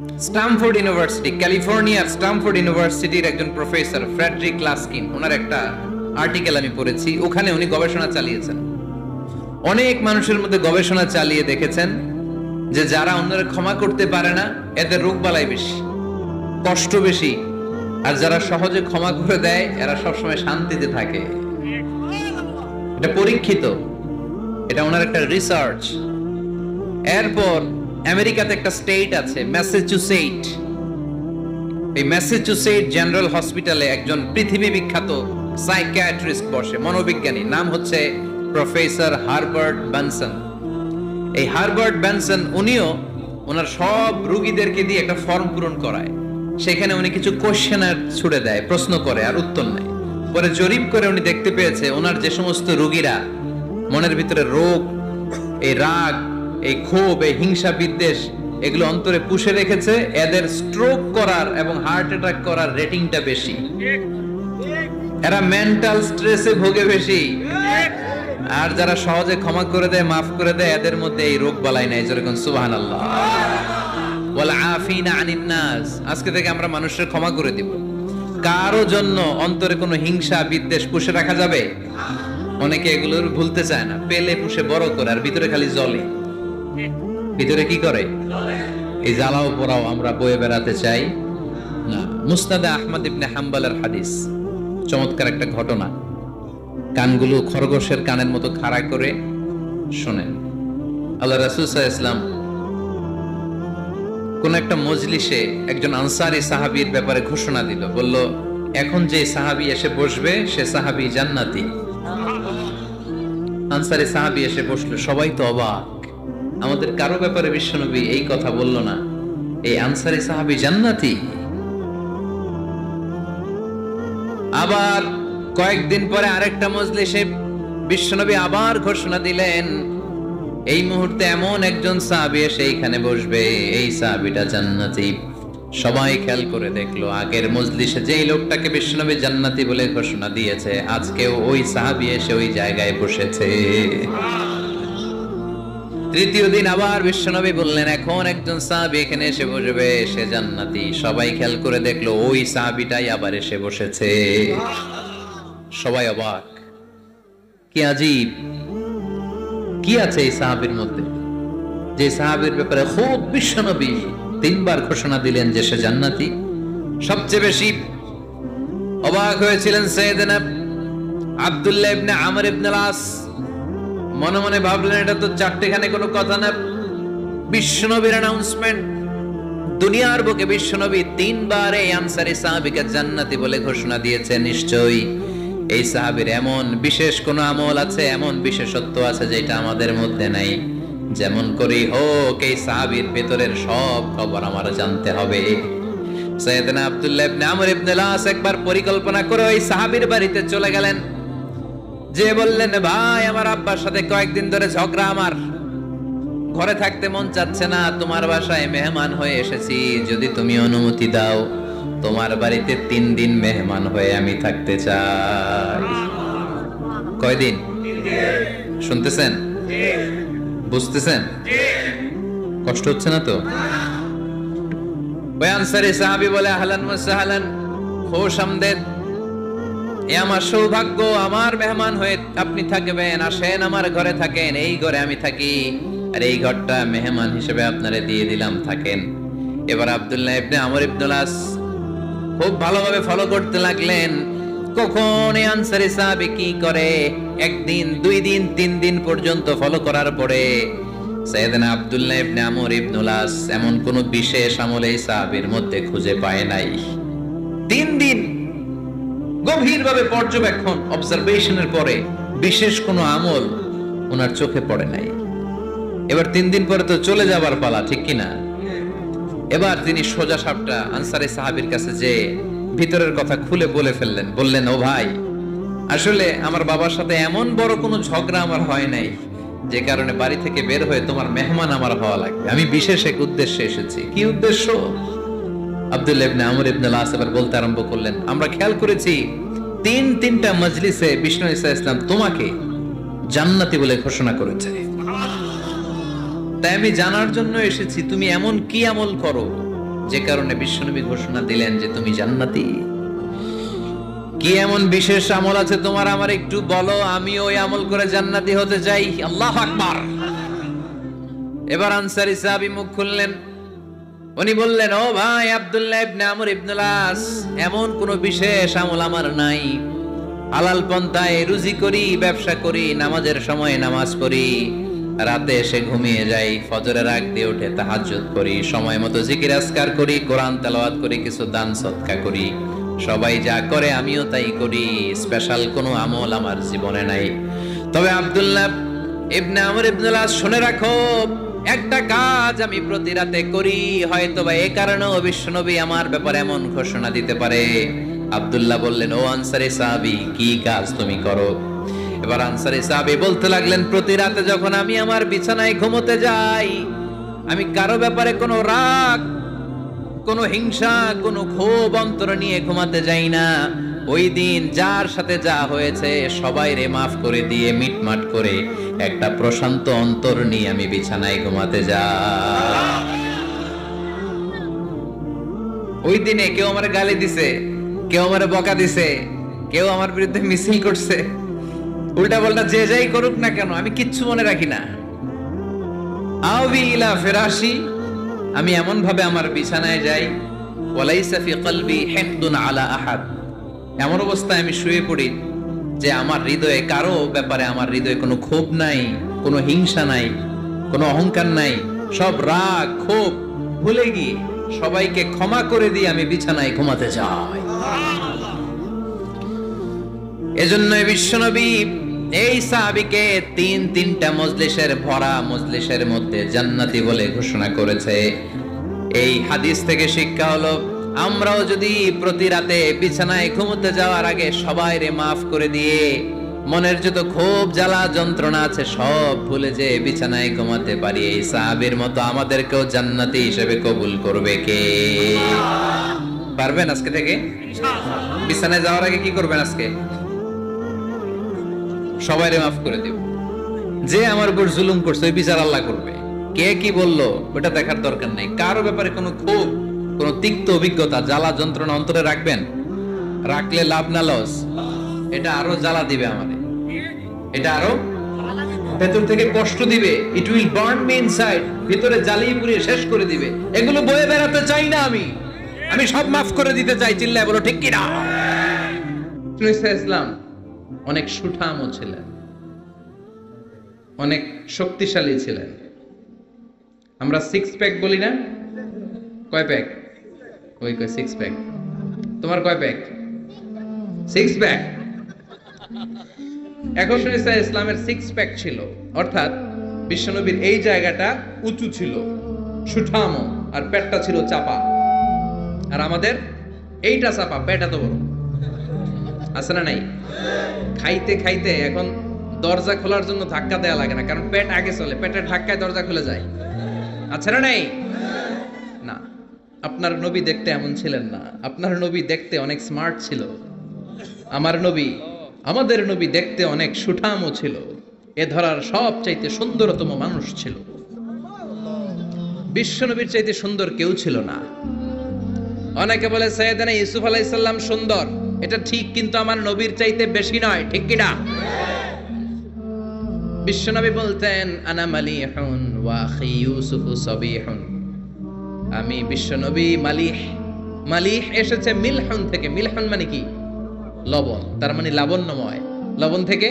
Stamford university, ক্যালিফোর্নিয়ার Stamford ইউনিভার্সিটির একজন প্রফেসর ফ্রেডরিক লাস্কিন, ওনার একটা আর্টিকেল আমি পড়েছি। ওখানে উনি গবেষণা চালিয়েছেন, অনেক মানুষের মধ্যে গবেষণা চালিয়ে দেখেছেন যে যারা অন্যরা ক্ষমা করতে পারে না এদের রোগবালাই বেশি, কষ্ট বেশি, আর যারা সহজে ক্ষমা করে দেয় এরা সবসময় শান্তিতে থাকে। এটা পরীক্ষিত, এটা ওনার একটা রিসার্চ। এরপর আমেরিকাতে একটা স্টেট আছে ম্যাসাচুসেট, এই ম্যাসাচুসেট জেনারেল হসপিটালে একজন পৃথিবী বিখ্যাত সাইকিয়াট্রিস্ট বসে, মনোবিজ্ঞানী, নাম হচ্ছে প্রফেসর হারবার্ট বেনসন। এই হারবার্ট বেনসন উনিও ওনার সব রোগীদেরকে দিয়ে একটা ফর্ম পূরণ করায়, সেখানে উনি কিছু কোশ্চেনার ছুড়ে দেয়, প্রশ্ন করে আর উত্তর নেয়। পরে জরিপ করে উনি দেখতে পেয়েছে ওনার যে সমস্ত রোগীরা মনের ভিতরে রোগ, এই রাগ, এই ক্ষোভ, এই হিংসা বিদ্বেষ এগুলো অন্তরে পুষে রেখেছে, এদের স্ট্রোক করার এবং হার্ট অ্যাটাক করার রেটিংটা বেশি, এরা মেন্টাল স্ট্রেসে ভোগে বেশি। আর যারা সহজে ক্ষমা করে দেয়, মাফ করে দেয়, এদের মধ্যে এই রোগ বালাই নাই। যেরকম সুবহানাল্লাহ, ওয়াল আফিনা আনিন নাস, আজকে থেকে আমরা মানুষের ক্ষমা করে দিব। কারো জন্য অন্তরে কোনো হিংসা বিদ্বেষ পুষে রাখা যাবে? অনেকে এগুলোর ভুলতে চায় না, পেলে পুষে বড় করে, আর ভিতরে খালি জ্বলে। ভিতরে কি করে? এই জ্বালাও পোড়াও আমরা বয়ে বেড়াতে চাই না। মুসনাদে আহমদ ইবনে হাম্বলের হাদিস, চমৎকার একটা ঘটনা। কানগুলো খরগোশের কানের মতো খাড়া করে শোনেন। আল্লাহ রাসূল সাল্লাল্লাহু আলাইহি ওয়াসাল্লাম কোন একটা মজলিসে একজন আনসারী সাহাবীর ব্যাপারে ঘোষণা দিল, বলল এখন যে সাহাবী এসে বসবে সে সাহাবী জান্নাতি। আনসারী সাহাবী এসে বসলো, সবাই তো অবাক, আমাদের কারো ব্যাপারে বিশ্বনবী এই কথা বলল না, এই আনসারী সাহাবী জান্নাতি। আবার কয়েকদিন পরে আরেকটা মজলিসে বিশ্বনবী আবার ঘোষণা দিলেন, এই মুহূর্তে এমন একজন সাহাবী এসে এইখানে বসবে, এই সাহাবীটা জান্নাতি। সবাই খেয়াল করে দেখলো, আগের মজলিসে যেই লোকটাকে বিশ্বনবী জান্নাতি বলে ঘোষণা দিয়েছে, আজকেও ওই সাহাবী এসে ওই জায়গায় বসেছে। তৃতীয় দিন আবার বিশ্বনবী বললেন, এখন একজন সাহাবী এখানে এসে বসবে, সে জান্নাতি। সবাই খেয়াল করে দেখলো, ওই সাহাবীটাই আবার এসে বসেছে। সবাই অবাক, কি আজীব, কি আছে এই সাহাবীর মধ্যে, যে সাহাবীর ব্যাপারে খুব বিশ্বনবী তিনবার ঘোষণা দিলেন যে সে জান্নাতি। সবচেয়ে বেশি অবাক হয়েছিলেন সাইয়েদনা আব্দুল্লাহ ইবনে আমর ইবনে আস। মনে মনে ভাবলেন, এটা তো চারটেখানে কোনো কথা না, বিশ্বনবীর অ্যানাউন্সমেন্ট। দুনিয়ার বুকে বিশ্বনবী তিনবার এই আনসারী সাহাবীকে জান্নাতি বলে ঘোষণা দিয়েছে, নিশ্চয়ই এই সাহাবীর এমন বিশেষ কোন আমল আছে, এমন বিশেষত্ব আছে যেটা আমাদের মধ্যে নাই। যেমন করেই হোক এই সাহাবীর ভেতরের সব খবর আমার জানতে হবে। সাইয়েদনা আব্দুল্লাহ ইবনে আমর ইবনে আস একবার পরিকল্পনা করে ওই সাহাবীর বাড়িতে চলে গেলেন, যে বললেন, ভাই আমার আব্বার সাথে কয়েকদিন ধরে ঝগড়া, আমার ঘরে থাকতে মন চাচ্ছে না, তোমার বাসায় মেহমান হয়ে এসেছি, যদি তুমি অনুমতি দাও তোমার বাড়িতে 3 দিন মেহমান হয়ে আমি থাকতে চাই। কয়দিন? শুনতেছেন? বুঝতেছেন? কষ্ট হচ্ছে না তো? ওই আনসারী সাহাবী বলে, আহলান ওয়া সাহলান, খুশ আমদেদ, এ আমার সৌভাগ্য, আমার মেহমান হয়ে আপনি থাকবেন, আসেন আমার ঘরে থাকেন, এই ঘরে আমি থাকি, আর এই ঘরটা মেহমান হিসেবে আপনারে দিয়ে দিলাম, থাকেন। এবার আব্দুল্লাহ ইবনে আমর ইবনে আস খুব ভালোভাবে ফলো করতে লাগলেন, কখন এই আনসারী সাহাবী কি করে। একদিন, 2 দিন, 3 দিন পর্যন্ত ফলো করার পরে সাইয়েদনা আব্দুল্লাহ ইবনে আমর ইবনে আস এমন কোন বিশেষ আমল এই সাহাবীর মধ্যে খুঁজে পায় নাই। 3 দিন গভীরভাবে পর্যবেক্ষণ, অবজারভেশনের পরে বিশেষ কোনো আমল ওনার চোখে পড়ে নাই। এবার 3 দিন পরে তো চলে যাবার পালা, ঠিক কিনা? এবার তিনি সোজা সাপটা আনসারী সাহাবীর কাছে যে ভিতরের কথা খুলে বলে ফেললেন, বললেন, ও ভাই, আসলে আমার বাবার সাথে এমন বড় কোনো ঝগড়া আমার হয় নাই যে কারণে বাড়ি থেকে বের হয়ে তোমার মেহমান আমার হওয়া লাগবে, আমি বিশেষ এক উদ্দেশ্যে এসেছি। কি উদ্দেশ্য? আব্দুল্লাহ ইবনে আমর ইবনে আস এবার বলতে আরম্ভ করলেন, আমরা খেয়াল করেছি 3টা মজলিসে বিষ্ণু ঈসা ইসলাম তোমাকে জান্নাতি বলে ঘোষণা করেছে, তাই আমি জানার জন্য এসেছি তুমি এমন কি আমল করো যে কারণে বিশ্বনবী ঘোষণা দিলেন যে তুমি জান্নাতি। কি এমন বিশেষ আমল আছে তোমার, আমার একটু বলো, আমি ওই আমল করে জান্নাতি হতে চাই। আল্লাহু আকবার। এবার আনসারী সাহাবী মুখ খুললেন, উনি বললেন, ও ভাই আব্দুল্লাহ ইবনে আমর ইবনে আস, এমন কোন বিশেষ আমল আমার নাই। হালাল পন্থায় রুজি করি, ব্যবসা করি, নামাজের সময় নামাজ পড়ি, রাতে এসে ঘুমিয়ে যাই, ফজরের আগ দিয়ে উঠে তাহাজ্জুদ করি, সময় মতো জিকির আজকার করি, কোরআন তেলাওয়াত করি, কিছু দান সদকা করি। সবাই যা করে আমিও তাই করি, স্পেশাল কোনো আমল আমার জীবনে নাই। তবে আব্দুল্লাহ ইবনে আমর ইবনে আস, শুনে রাখো, একটা কাজ আমি প্রতি রাতে করি, হয়তোবা এই কারণেও বিশ্বনবী আমার ব্যাপারে এমন ঘোষণা দিতে পারে। আব্দুল্লাহ বললেন, ও আনসারী সাহাবী, কি কাজ তুমি করো? এবার আনসারী সাহাবী বলতে লাগলেন, প্রতি রাতে যখন আমি আমার বিছানায় ঘুমোতে যাই, আমি কারো ব্যাপারে কোনো রাগ, কোনো হিংসা, কোনো ক্ষোভ অন্তরে নিয়ে ঘুমাতে যাই না। ওই দিন যার সাথে যা হয়েছে সবাই রে মাফ করে দিয়ে মিটমাট করে একটা প্রশান্ত অন্তর নিয়ে আমি বিছানায় ঘুমাতে যাই। ওই দিনে কেউ আমার গালি দিছে, কেউ আমার বকা দিছে, কেউ আমার বিরুদ্ধে মিছিল করছে, উল্টা পাল্টা যে যাই করুক না কেন, আমি কিচ্ছু মনে রাখি না। আওবি ইলা ফিরাশি, আমি এমন ভাবে আমার বিছানায় যাই, ওয়ালাইসা ফি কলবি হিকদুন আলা আহাদ, এমন অবস্থায় আমি শুয়ে পড়ি যে আমার হৃদয়ে কারো ব্যাপারে, আমার হৃদয়ে কোনো ক্ষোভ নাই, কোনো হিংসা নাই, কোনো অহংকার নাই, সব রাগ ক্ষোভ ভুলে গিয়ে সবাইকে ক্ষমা করে দিয়ে আমি বিছানায় ঘুমাতে যাই। এজন্য বিশ্বনবী এই সাহাবীকে তিনটা মজলিসের ভরা মজলিসের মধ্যে জান্নাতি বলে ঘোষণা করেছে। এই হাদিস থেকে শিক্ষা হলো, আমরাও যদি প্রতি রাতে বিছানায় ঘুমোতে যাওয়ার আগে সবাই রে মাফ করে দিয়ে মনের যত ক্ষোভ জ্বালা যন্ত্রণা আছে সব ভুলে যে বিছানায় ঘুমাতে পারি, এই সাহাবীর মতো আমাদেরকেও জান্নাতি হিসেবে কবুল করবে কে? পারবেন আজকে থেকে? বিছানায় যাওয়ার আগে কি করবেন? আজকে সবাই রে মাফ করে দেব। যে আমার উপর জুলুম করছে ওই বিচার আল্লাহ করবে। কে কি বললো ওটা দেখার দরকার নেই। কারো ব্যাপারে কোনো ক্ষোভ, কোনো তিক্ত অভিজ্ঞতা, জ্বালা যন্ত্রণা অন্তরে রাখবেন? রাখলে লাভ না লস? এটা আরো জ্বালা দিবে আমারে, এটা আরো ভেতর থেকে কষ্ট দিবে। It will burn me inside, ভিতরে জ্বালিয়ে পুড়িয়ে শেষ করে দিবে। এগুলো বয়ে বেড়াতে চাই না আমি সব মাফ করে দিতে চাই। চিল্লায় বলো ঠিক কিনা? ইসলাম অনেক সুঠামও ছিলেন, অনেক শক্তিশালী ছিলেন। আমরা সিক্স প্যাক বলি না? কয় প্যাক? ওই কয় সিক্স প্যাক। তোমার কয় প্যাক? Six pack. এখন ইসলামের সিক্স প্যাক ছিল, অর্থাৎ বিশ্বনবীর এই জায়গাটা উঁচু ছিল, সুঠামো, আর পেটটা ছিল চাপা। আর আমাদের এইটা চাপা, পেট এত বড়। আছে না নাই? খাইতে খাইতে এখন দরজা খোলার জন্য ধাক্কা দেয়া লাগে না, কারণ পেট আগে চলে, পেটের ধাক্কায় দরজা খুলে যায়। আছে না নাই? না, আপনার নবী দেখতে এমন ছিলেন না। আপনার নবী দেখতে অনেক স্মার্ট ছিল। আমার নবী, আমাদের নবী দেখতে অনেক সুঠামও ছিল। এ ধরার সবচাইতে সুন্দরতম মানুষ ছিল। বিশ্ব নবীর চাইতে সুন্দর কেউ ছিল না। অনেকে বলে সাইয়েদনা ইউসুফ আলাইহিস সালাম সুন্দর, এটা ঠিক, কিন্তু আমার নবীর চাইতে বেশি নয়। ঠিক কি না? বিশ্বনবী বলতেন, আনা মালিহুন ওয়া আখি ইউসুফ সাবিহুন, আমি বিশ্বনবী মালিহ। মালিহ এসেছে মিলহুন থেকে। মিলহুন মানে কি? লবণ, তার মানে লাবণ্যময়। লবণ থেকে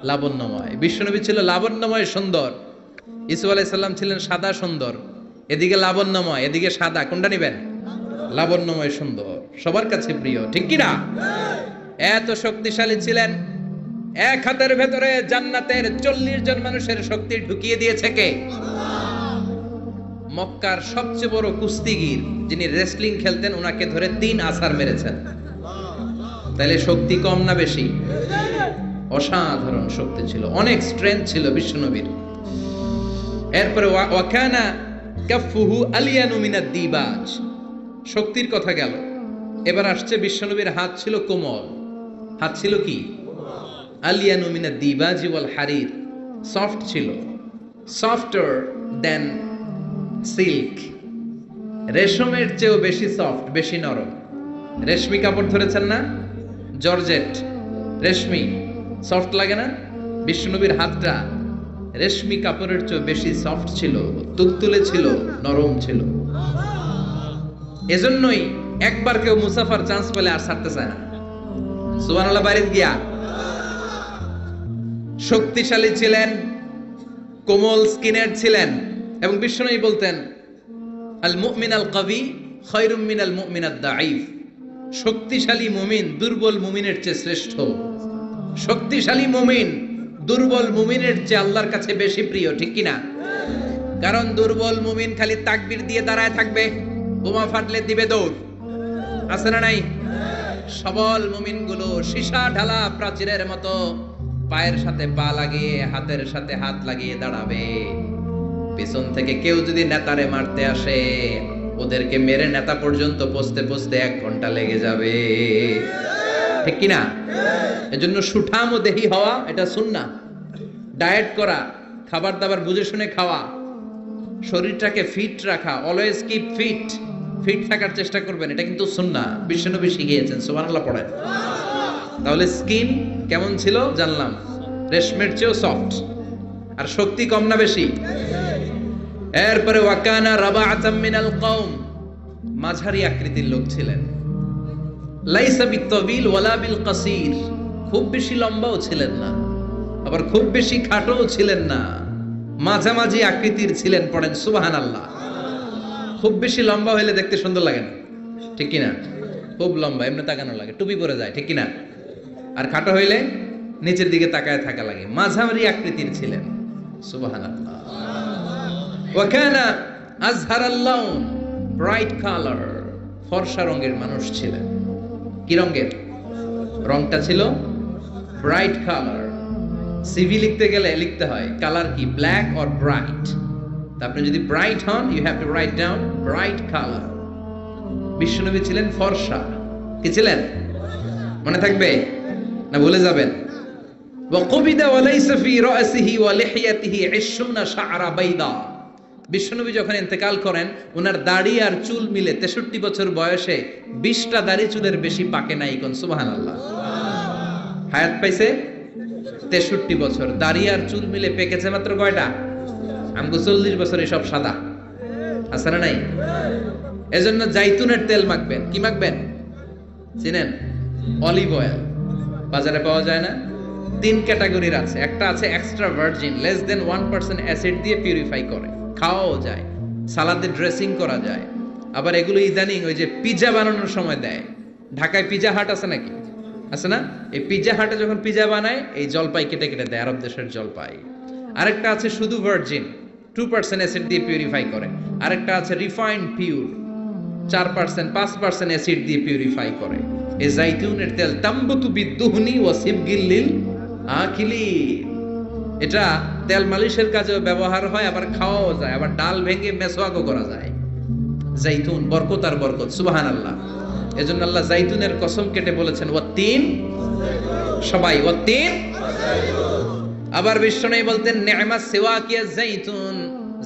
লাবণ্যময়। বিশ্বনবী ছিল লাবণ্যময়, সুন্দর। ইউসুফ আলাইহিস সালাম ছিলেন সাদা সুন্দর। এদিকে লাবণ্যময়, এদিকে সাদা, কোনটা নেবেন? লাবণ্যময় সুন্দর, সবার কাছে প্রিয়। ঠিক কি না? এত শক্তিশালী ছিলেন। এক হাতের ভেতরে জান্নাতের 40 জন মানুষের শক্তি ঢুকিয়ে দিয়েছে কে? মক্কার সবচেয়ে বড় কুস্তিগির, যিনি রেসলিং খেলতেন, ওনাকে ধরে 3 আছাড় মেরেছেন। তাহলে শক্তি কম না বেশি? অসাধারণ শক্তি ছিল, অনেক স্ট্রেংথ ছিল বিশ্বনবীর। এরপরে ওয়াকানা কাফুহু আলিয়ানু মিনাদ দিবাজ, শক্তির কথা গেল। এবার আসছে বিশ্বনবীর হাত ছিল কোমল। হাত ছিল কি? আলিয়ানু মিনাদ দিবাজি ওয়াল হারির, সফট ছিল, সফটার দেন সিল্ক। রেশমের চেয়েও বেশি সফট, বেশি নরম। রেশমি কাপড় ধরেছেন না, জর্জেট রেশমি, সফট লাগে না? বিশ্বনবীর হাতটা রেশমি কাপড়ের চেয়ে বেশি সফট ছিল, তুলতুলে ছিল, নরম ছিল। এজন্যই একবার কেউ মুসাফার চান্স পেলে আর ছাড়তে চায় না। সুবহানাল্লাহ। বাড়িতে গিয়া শক্তিশালী ছিলেন, কোমল স্কিনের ছিলেন, এবং বিশ্বনবী বলতেন আল মুমিন আল কবি খায়রুম মিনাল মুমিন আদ দাঈফ। শক্তিশালী মুমিন দুর্বল মুমিনের চেয়ে শ্রেষ্ঠ। শক্তিশালী মুমিন দুর্বল মুমিনের চেয়ে আল্লাহর কাছে বেশি প্রিয়, ঠিক কিনা? কারণ দুর্বল মুমিন খালি তাকবীর দিয়ে দাঁড়ায় থাকবে, বোমা ফাটলে দিবে দৌড়, আছে না নাই? সবল মুমিন গুলো সীসা ঢালা প্রাচীরের মতো পায়ের সাথে পা লাগিয়ে হাতের সাথে হাত লাগিয়ে দাঁড়াবে। পিছন থেকে কেউ যদি নেতারে মারতে আসে, ওদেরকে মেরে নেতা পর্যন্ত পৌঁছতে পৌঁছতে 1 ঘন্টা লেগে যাবে, ঠিক কিনা? এজন্য সুঠাম ও দেহি হওয়া এটা সুন্নাহ। ডায়েট করা, খাবার দাবার বুঝে শুনে খাওয়া, শরীরটাকে ফিট রাখা, অলওয়েজ কিপ ফিট, ফিট থাকার চেষ্টা করবেন, এটা কিন্তু সুন্নাহ। বিশ্বনবী শিখিয়েছেন, সুবহানাল্লাহ পড়েন। তাহলে স্কিন কেমন ছিল জানলাম, রেশমের চেয়েও সফট। আর শক্তি কম না বেশি? এরপরে ওয়াকানা রাবাআতাম মিনাল কওম, মাঝারি আকৃতির লোক ছিলেন। লাইসা বিত্তাবিল ওয়ালা বিল কাসীর, খুব বেশি লম্বাও ছিলেন না, আবার খুব বেশি খাটোও ছিলেন না, মাঝামাঝি আকৃতির ছিলেন। পড়েন সুবহানাল্লাহ। খুব বেশি লম্বা হইলে দেখতে সুন্দর লাগে না, ঠিক কিনা? খুব লম্বা এমনি তাকানো লাগে, টুপি পরে যায়, ঠিক কিনা? আর খাটো হইলে নিচের দিকে তাকায় থাকা লাগে। মাঝামাঝি আকৃতির ছিলেন, সুবহানাল্লাহ। ওয়া কানা আযহারাল লাউন, ব্রাইট কালার, ফর্সা রঙের মানুষ ছিলেন। কি রঙের? রংটা ছিল ব্রাইট কালার। সিভি লিখতে গেলে লিখতে হয় কালার কি, ব্ল্যাক অর ব্রাইট। আপনি যদি ব্রাইট হন, you have to write down bright colour. বিশ্বনবী ছিলেন ফর্সা। কি ছিলেন? মনে থাকবে না ভুলে যাবেন? ওয়াকুবিদা ওয়ালাইসা ফি রাসিহি ওয়া লিহিয়াতিহি 20 শা'রা বাইদা। বিশ্বনবী যখন ইন্তেকাল করেন, ওনার দাড়ি আর চুল মিলে 63 বছর বয়সে 20টা দাড়ি চুলের বেশি পাকে নাই। কোন সুবহানাল্লাহ। হায়াত পাইছে 63 বছর, দাড়ি আর চুল মিলে পেকেছে মাত্র কয়টা? আমগো 40 বছরে সব সাদা, আছে না নাই? এজন্য জাইতুনের তেল মাখবেন। কি মাখবেন চিনেন? Olive oil. বাজারে পাওয়া যায় না? 3 ক্যাটাগরির আছে। একটা আছে extra virgin, less than 1% acid দিয়ে পিউরিফাই করে, খাওয়াও যায়, সালাদে ড্রেসিং করা যায়। আবার এগুলো ইদানিং ওই যে পিজা বানানোর সময় দেয়। ঢাকায় পিজা হাট আছে নাকি? আছে না? এই পিজা হাটে যখন পিজা বানায়, এই জলপাই কেটে কেটে দেয়, আরব দেশের জলপাই। আরেকটা আছে শুধু ভার্জিন, 2% অ্যাসিড দিয়ে পিউরিফাই করে। আরেকটা আছে রিফাইন্ড পিওর, 4% 5% অ্যাসিড দিয়ে পিউরিফাই করে। এই জাইতুনের তেল তাম্বুতু বিদ্দুহনি ওয়া সিবগিল লিল আকিলিন। এটা তেল মালিশের কাজেও ব্যবহার হয়, আবার খাওয়াও যায়, আবার ডাল ভেঙে মেসওয়াকও করা যায়। জাইতুন বরকত আর বরকত, সুবহানাল্লাহ। এজন্য আল্লাহ জাইতুনের কসম কেটে বলেছেন ওয়াত্তিন, সবাই ওয়াত্তিন। আবার বিশ্বনবী বলতেন নি'মা সিওয়াকি আয-জাইতুন,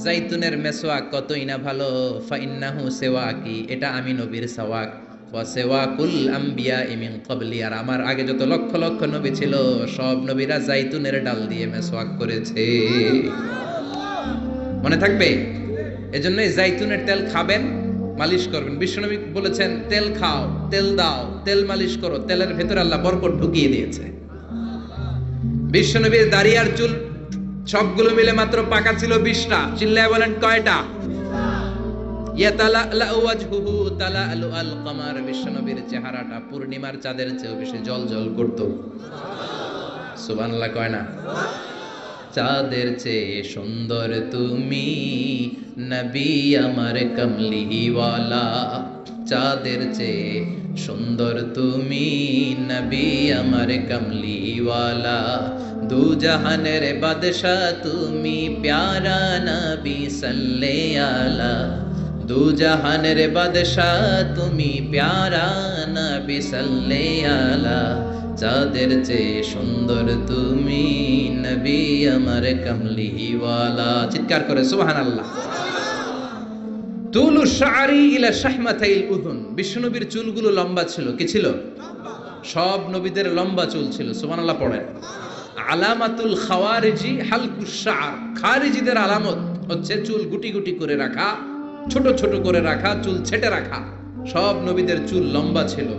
জাইতুনের মেসওয়াক কতই না ভালো। ফাইন্নাহু সিওয়াকি, এটা আমি নবীর সাওয়াক। ওয়া সিওয়াকুল আমবিয়া মিন ক্বাবলি, আর আমার আগে যত লক্ষ লক্ষ নবী ছিল, সব নবীরা জাইতুনের ডাল দিয়ে মেসওয়াক করেছে। মনে থাকবে? এজন্য এই জাইতুনের তেল খাবেন, মালিশ করবেন। বিশ্বনবী বলেছেন তেল খাও, তেল দাও, তেল মালিশ করো, তেলের ভেতরে আল্লাহ বরকত ঢুকিয়ে দিয়েছে। বিশ্বনবীর দাড়ি আর চুল সবগুলো মিলে মাত্র পাকা ছিল 20টা। চিল্লায় বলেন কয়টা? ইয়াতালা'লা'ু ওয়াজহুহু তালা'লু আল কমার, বিশ্বনবীর চেহারাটা পূর্ণিমার চাঁদের চেয়েও বেশি জ্বলজ্বল করত। সুবহানাল্লাহ কয় না? চাঁদের চেয়ে সুন্দর তুমি নবী আমার কমলিওয়ালা, চাঁদের চেয়ে সুন্দর তুমি নবী আমার কমলিওয়ালা, দু জাহানের বাদশা তুমি প্যারা নবী সাল্লে আলা, দু জাহানের বাদশা তুমি প্যারা নবী সাল্লে আলা, চাঁদের চেয়ে সুন্দর তুমি নবী আমার কমলিওয়ালা। চিৎকার করে সুবহানাল্লাহ। তুলু শাআরি ইলা শাহমাতাইল উযুন, বিশ্বনবীর চুলগুলো লম্বা ছিল। কি ছিল? সব নবীদের লম্বা চুল ছিল। সুবহানাল্লাহ পড়েন। আলামাতুল খাওয়ারিজি হালকুশ শা'r, খারিজিদের আলামত হচ্ছে চুল গুটি গুটি করে রাখা, ছোট ছোট করে রাখা, চুল ছেটে রাখা। সব নবীদের চুল লম্বা ছিল।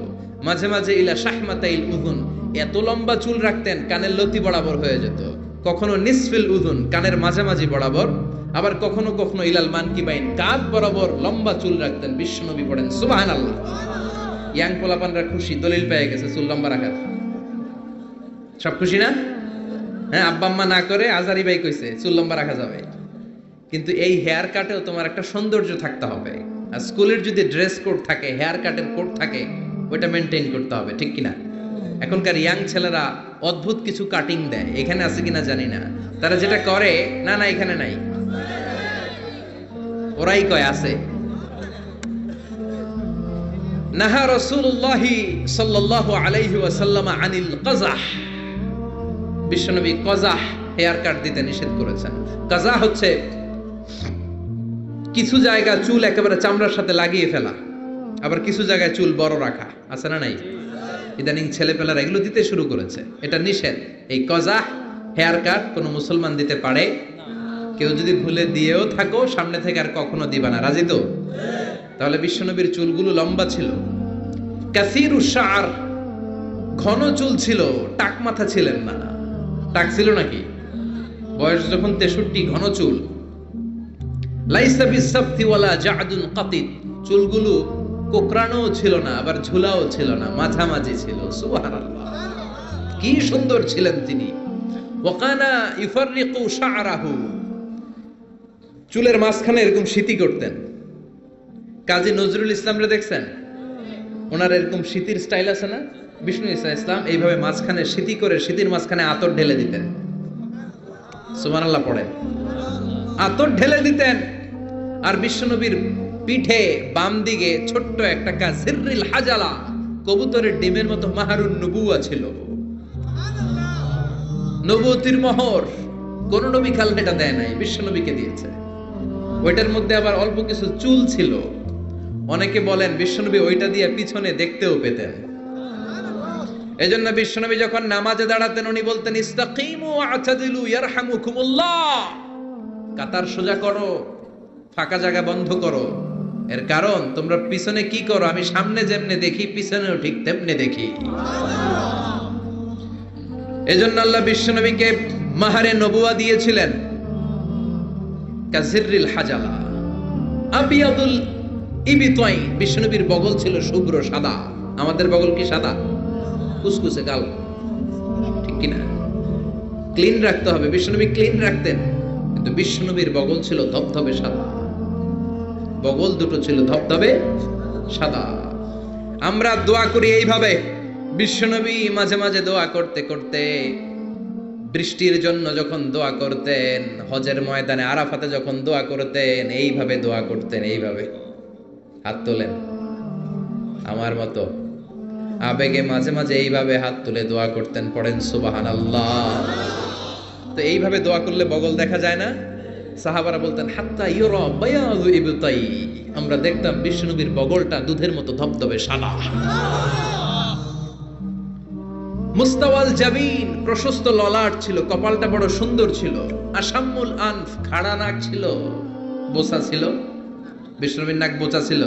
মাঝে মাঝে ইলা শাহমাতাইল উযুন, এত লম্বা চুল রাখতেন কানের লতি বরাবর হয়ে যেত। কখনো নিসফিল উযুন, কানের মাঝামাঝি বরাবর, আবার কখনো কখনো ইলাল মানকিবাইন, কাঁধ বরাবর লম্বা চুল রাখতেন বিশ্বনবী। পড়েন সুবহানাল্লাহ। ইয়াং পোলাপানরা খুশি, দলিল পেয়ে গেছে চুল লম্বা রাখার। সব খুশি না? হ্যাঁ, আব্বা আম্মা না করে আজারি ভাই কইছে চুল লম্বা রাখা যাবে। কিন্তু এই হেয়ার কাটেও তোমার একটা সৌন্দর্য থাকতে হবে। আর স্কুলের যদি ড্রেস কোড থাকে, হেয়ার কাটের কোড থাকে, ওইটা মেনটেন করতে হবে, ঠিক কিনা? এখনকার ইয়াং ছেলেরা অদ্ভুত কিছু কাটিং দেয়, এখানে আছে কিনা জানি না। তারা যেটা করে, না না এখানে নাই, ওরাই কয় আছে। নাহা রাসূলুল্লাহ সাল্লাল্লাহু আলাইহি ওয়াসাল্লাম আনিল কাযাহ, বিশ্বনবী কাযাহ হেয়ার কাট দিতে নিষেধ করেছেন। কাযাহ হচ্ছে কিছু জায়গা চুল একেবারে চামড়ার সাথে লাগিয়ে ফেলা, আবার কিছু জায়গায় চুল বড় রাখা, আছে না নাই? ইদানিং ছেলেপেলারা এগুলো দিতে শুরু করেছে, এটা নিষেধ। এই কাযাহ হেয়ার কাট কোনো মুসলমান দিতে পারে? কেউ যদি ভুলে দিয়েও থাকো, সামনে থেকে আর কখনো দিবা না, রাজি তো? তাহলে বিশ্বনবীর চুলগুলো লম্বা ছিল। কাসীরুশ শা'r, ঘন চুল ছিল, টাক মাথা ছিলেন না। টাক ছিল নাকি? বয়স যখন 63, ঘন চুল। লাইসা বিসাফতি ওয়ালা জা'দুন কাতিত, চুলগুলো কোকড়ানো ছিল না, আবার ঝুলাও ছিল না, মাঝামাঝি ছিল। সুবহানাল্লাহ, কি সুন্দর ছিলেন তিনি। ওয়াকানা ইফাররিকু শা'রাহু, চুলের মাঝখানে এরকম সিতি করতেন। কাজী নজরুল ইসলামরে দেখছেন? ওনার এরকম সিতির স্টাইল আছে না? বিষ্ণু ঈসা ইসলাম এইভাবে মাঝখানে সিতি করে, সিতির মাঝখানে আতর ঢেলে দিতেন। সুবহানাল্লাহ পড়েন। আতর ঢেলে দিতেন। আর বিশ্বনবীর পিঠে বাম দিকে ছোট্ট একটা কাসিররিল হাজালা, কবুতরের ডিমের মতো মাহারুন নবুয়া ছিল। নবুয়তির মোহর কোন নবী খাল এটা দেয় নাই, বিশ্বনবীকে দিয়েছে। ওইটার মধ্যে আবার অল্প কিছু চুল ছিল। অনেকে বলেন বিশ্বনবী ওইটা দিয়ে পিছনে দেখতেও পেতেন। এজন্য বিশ্বনবী যখন নামাজে দাঁড়াতেন উনি বলতেন ইস্তাকিমু ওয়া'তাদিলু ইয়ারহামুকুমুল্লাহ, কাতার সোজা করো, ফাঁকা জায়গা বন্ধ করো। এর কারণ তোমরা পিছনে কি করো, আমি সামনে যেমনে দেখি পিছনেও ঠিক তেমনে দেখি। এজন্য আল্লাহ বিশ্বনবীকে মাহারে নবুয়া দিয়েছিলেন। কাসিররিল হাজালা আবিয়াদুল ইবিতাইন, বিশ্বনবীর বগল ছিল শুভ্র সাদা। আমাদের বগল কি সাদা? কুসকুসে কালো, ঠিক কি না? ক্লিন রাখতে হবে, বিশ্বনবী ক্লিন রাখতেন। কিন্তু বিশ্বনবীর বগল ছিল ধবধবে সাদা, বগল দুটো ছিল ধবধবে সাদা। আমরা দোয়া করি এইভাবে। বিশ্বনবী মাঝে মাঝে দোয়া করতে করতে, বৃষ্টির জন্য যখন দোয়া করতেন, হজের ময়দানে আরাফাতে যখন দোয়া করতেন, এইভাবে দোয়া করতেন। এইভাবে হাত তোলেন, আমার মতো আবেগে মাঝে মাঝে এইভাবে হাত তুলে দোয়া করতেন। পড়েন সুবহানাল্লাহ। তো এইভাবে দোয়া করলে বগল দেখা যায় না? সাহাবারা বলতেন হাত্তা ইউরা বায়াযু ইবতাই, আমরা দেখতাম বিশ্বনবীর বগলটা দুধের মতো ধবধবে সাদা। মুস্তাওয়াল জাবিন, প্রশস্ত ললাট ছিল, কপালটা বড় সুন্দর ছিল। আসাম্মুল আনফ, খাড়া নাক ছিল, বোচা ছিল। বিশ্বনবীর নাক বোচা ছিল।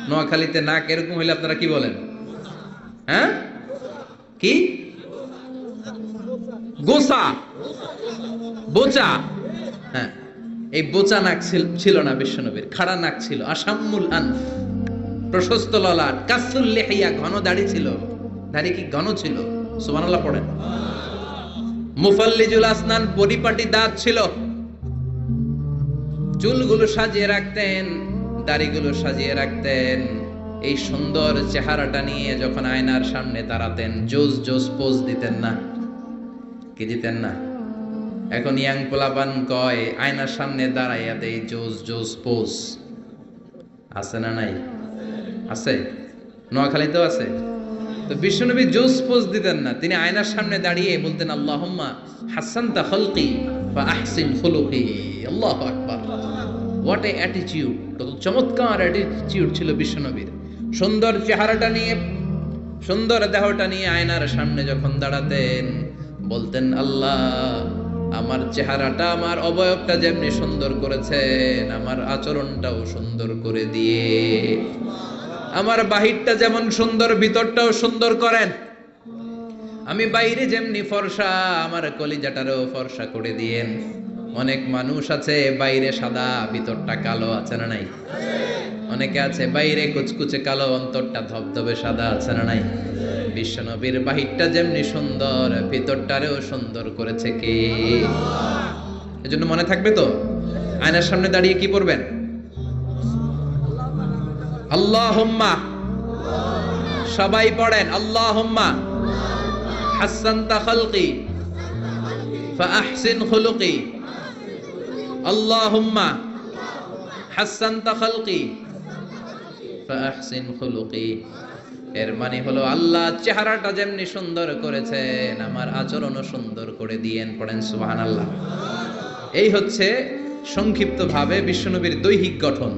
নোয়াখালীতে নাক এরকম হইলে আপনারা কি বলেন? হ্যাঁ, কি গোসা, বোচা? হ্যাঁ, এই বোচা নাক ছিল না বিশ্বনবীর, খাড়া নাক ছিল। আসাম্মুল আনফ, প্রশস্ত ললাট। কাসুল লিহিয়া, ঘন দাড়ি ছিল। দাড়ি কি ঘন ছিল? সুবহানাল্লাহ পড়েন। মুফাল্লিজুল আসনান, পরিপাটি দাঁত ছিল। চুলগুলো সাজিয়ে রাখতেন, দাড়িগুলো সাজিয়ে রাখতেন। এই সুন্দর চেহারাটা নিয়ে যখন আয়নার সামনে দাঁড়াতেন, জোস জোস পোজ দিতেন না? কি দিতেন না? এখন ইয়াং পোলাপান কয় আয়নার সামনে দাঁড়াইয়া দেই জোস জোস পোজ। আছে না নাই? আছে, নোয়াখালীতেও আছে। তো বিশ্বনবী জোস পোজ দিতেন না, তিনি আয়নার সামনে দাঁড়িয়ে বলতেন আল্লাহুম্মা হাসানতা খালকি ফা আহসিন খুলুকি। আল্লাহু আকবার। হোয়াট এ অ্যাটিটিউড, কত চমৎকার অ্যাটিটিউড ছিল বিশ্বনবীর। সুন্দর চেহারাটা নিয়ে, সুন্দর দেহটা নিয়ে আয়নার সামনে যখন দাঁড়াতেন বলতেন, আল্লাহ আমার চেহারাটা, আমার অবয়বটা যেমনি সুন্দর করেছেন, আমার আচরণটাও সুন্দর করে দিয়ে, আমার বাহিরটা যেমন সুন্দর ভিতরটাও সুন্দর করেন। আমি বাইরে যেমনি ফর্সা, আমার কলিজাটারও ফর্সা করে দিয়েন। অনেক মানুষ আছে বাইরে সাদা ভিতরটা কালো, আছে না নাই? অনেকে আছে বাইরে কুচকুচে কালো অন্তরটা ধবধবে সাদা, আছে না নাই? বিশ্বনবীর বাহিরটা যেমনি সুন্দর ভিতরটারেও সুন্দর করেছে কে? এজন্য মনে থাকবে তো, আয়নার সামনে দাঁড়িয়ে কি পড়বেন? আল্লাহুম্মা, সবাই পড়েন আল্লাহুম্মা হাসানতা খালকি ফাআহসিন খুলুকি, আল্লাহুম্মা হাসানতা খালকি ফাআহসিন খুলুকি। এর মানে হলো আল্লাহ চেহারাটা যেমনি সুন্দর করেছেন, আমার আচরণও সুন্দর করে দিয়েন। পড়েন সুবহানাল্লাহ। এই হচ্ছে সংক্ষিপ্ত ভাবে বিশ্বনবীর দৈহিক গঠন।